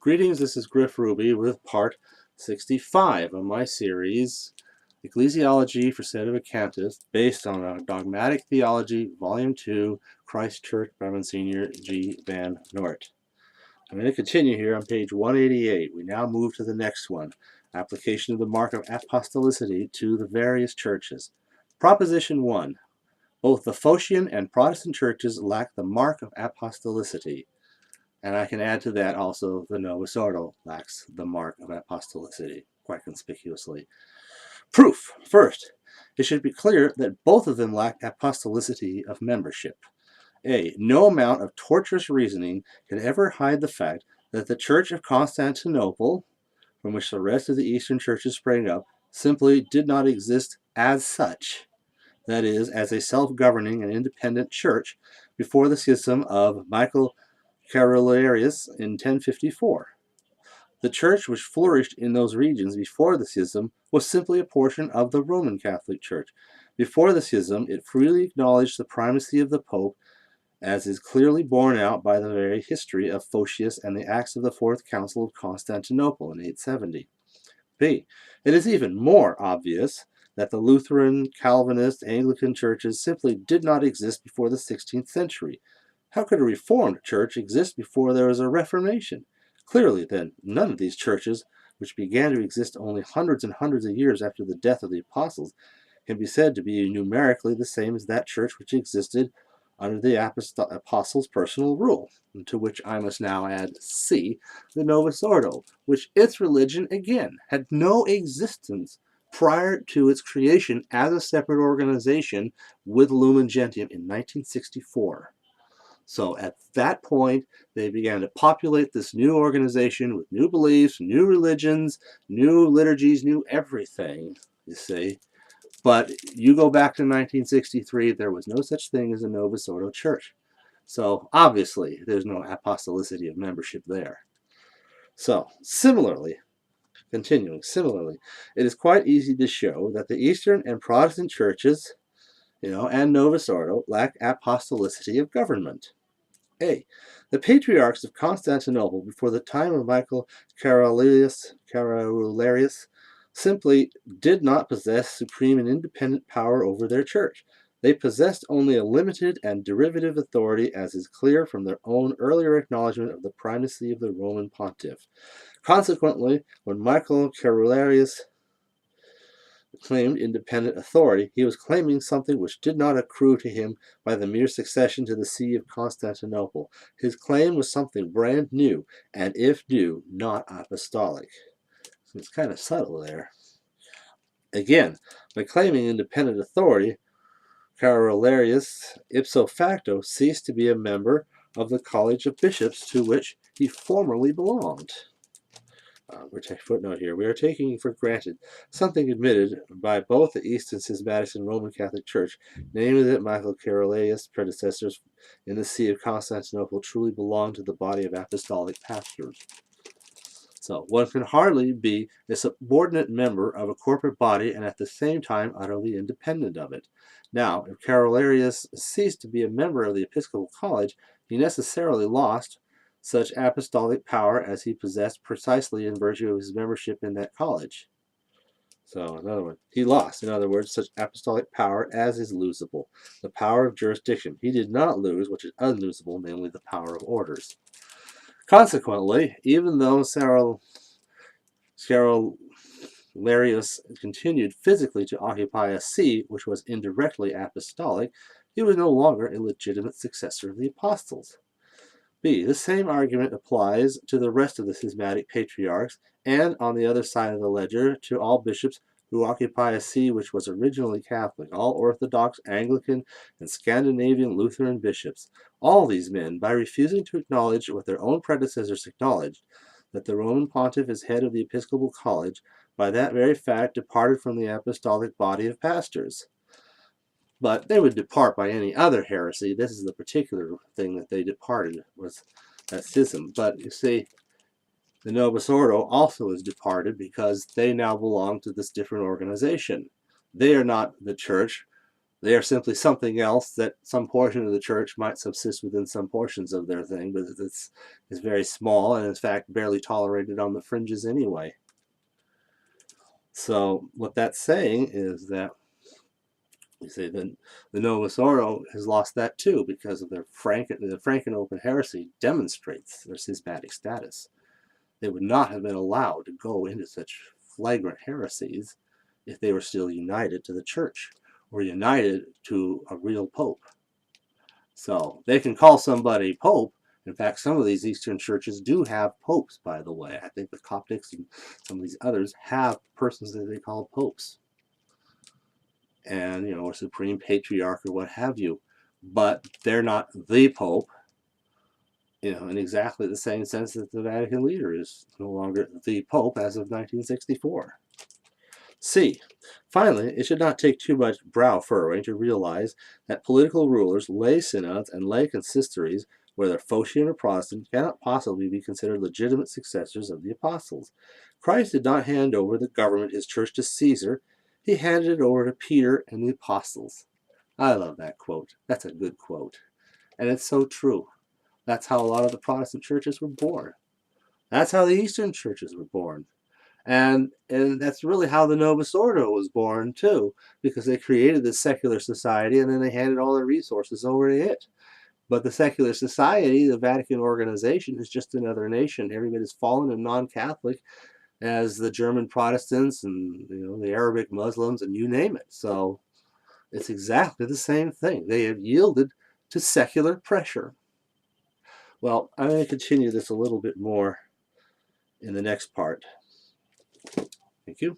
Greetings, this is Griff Ruby with part 65 of my series, Ecclesiology for Sedevacantists, based on Dogmatic Theology, Volume 2, Christ Church by Msgr G. Van Noort. I'm going to continue here on page 188. We now move to the next one, application of the mark of apostolicity to the various churches. Proposition 1. Both the Phocian and Protestant churches lack the mark of apostolicity. And I can add to that also the Novus Ordo lacks the mark of apostolicity quite conspicuously. Proof. First, it should be clear that both of them lack apostolicity of membership. A. No amount of tortuous reasoning can ever hide the fact that the Church of Constantinople, from which the rest of the Eastern churches sprang up, simply did not exist as such, that is, as a self-governing and independent church, before the schism of Michael Carolarius in 1054. The church which flourished in those regions before the schism was simply a portion of the Roman Catholic Church. Before the schism, it freely acknowledged the primacy of the Pope, as is clearly borne out by the very history of Photius and the acts of the Fourth Council of Constantinople in 870. B. It is even more obvious that the Lutheran, Calvinist, Anglican churches simply did not exist before the 16th century. How could a Reformed church exist before there was a Reformation? Clearly, then, none of these churches, which began to exist only hundreds and hundreds of years after the death of the apostles, can be said to be numerically the same as that church which existed under the apostles' personal rule, to which I must now add C, the Novus Ordo, which its religion, again, had no existence prior to its creation as a separate organization with Lumen Gentium in 1964. So at that point, they began to populate this new organization with new beliefs, new religions, new liturgies, new everything, you see. But you go back to 1963, there was no such thing as a Novus Ordo church. So obviously, there's no apostolicity of membership there. So similarly, it is quite easy to show that the Eastern and Protestant churches, and Novus Ordo lack apostolicity of government. A. The patriarchs of Constantinople before the time of Michael Carolarius simply did not possess supreme and independent power over their church. They possessed only a limited and derivative authority, as is clear from their own earlier acknowledgement of the primacy of the Roman pontiff. Consequently, when Michael Carolarius claimed independent authority, he was claiming something which did not accrue to him by the mere succession to the see of Constantinople. His claim was something brand new, and if new, not apostolic. So it's kind of subtle there. Again, by claiming independent authority, Carolarius ipso facto ceased to be a member of the College of Bishops to which he formerly belonged. Footnote here. We are taking for granted something admitted by both the Eastern Schismatics and Roman Catholic Church, namely that Michael Carolarius' predecessors in the See of Constantinople truly belonged to the body of apostolic pastors. So one can hardly be a subordinate member of a corporate body and at the same time utterly independent of it. Now, if Carolarius ceased to be a member of the Episcopal College, he necessarily lost such apostolic power as he possessed precisely in virtue of his membership in that college. So, in other words, he lost, in other words, such apostolic power as is losable, the power of jurisdiction. He did not lose what is unlosable, namely the power of orders. Consequently, even though Carolarius continued physically to occupy a see which was indirectly apostolic, he was no longer a legitimate successor of the apostles. B. The same argument applies to the rest of the schismatic patriarchs, and, on the other side of the ledger, to all bishops who occupy a see which was originally Catholic, all Orthodox, Anglican, and Scandinavian Lutheran bishops. All these men, by refusing to acknowledge what their own predecessors acknowledged, that the Roman pontiff is head of the Episcopal College, by that very fact departed from the apostolic body of pastors. But they would depart by any other heresy. This is the particular thing that they departed, was that schism. But you see, the Novus Ordo also is departed because they now belong to this different organization. They are not the church They are simply something else that some portion of the church might subsist within some portions of their thing, but it's very small and in fact barely tolerated on the fringes anyway. So what that's saying is that you say then the Novus Ordo has lost that too, because of the frank and open heresy demonstrates their schismatic status. They would not have been allowed to go into such flagrant heresies if they were still united to the church or united to a real pope. So they can call somebody pope. In fact, some of these Eastern churches do have popes, by the way. I think the Coptics and some of these others have persons that they call popes. And, a supreme patriarch or what have you. But they're not the pope, in exactly the same sense that the Vatican leader is no longer the pope as of 1964. C. Finally, it should not take too much brow furrowing to realize that political rulers, lay synods, and lay consistories, whether Phocian or Protestant, cannot possibly be considered legitimate successors of the apostles. Christ did not hand over the government of his church to Caesar. He handed it over to Peter and the apostles. I love that quote. That's a good quote. And it's so true. That's how a lot of the Protestant churches were born. That's how the Eastern churches were born. And that's really how the Novus Ordo was born too, because they created this secular society and then they handed all their resources over to it. But the secular society, the Vatican organization, is just another nation. Every bit as fallen and non-Catholic as the German Protestants and the Arabic Muslims and you name it. So it's exactly the same thing. They have yielded to secular pressure. Well, I'm going to continue this a little bit more in the next part. Thank you.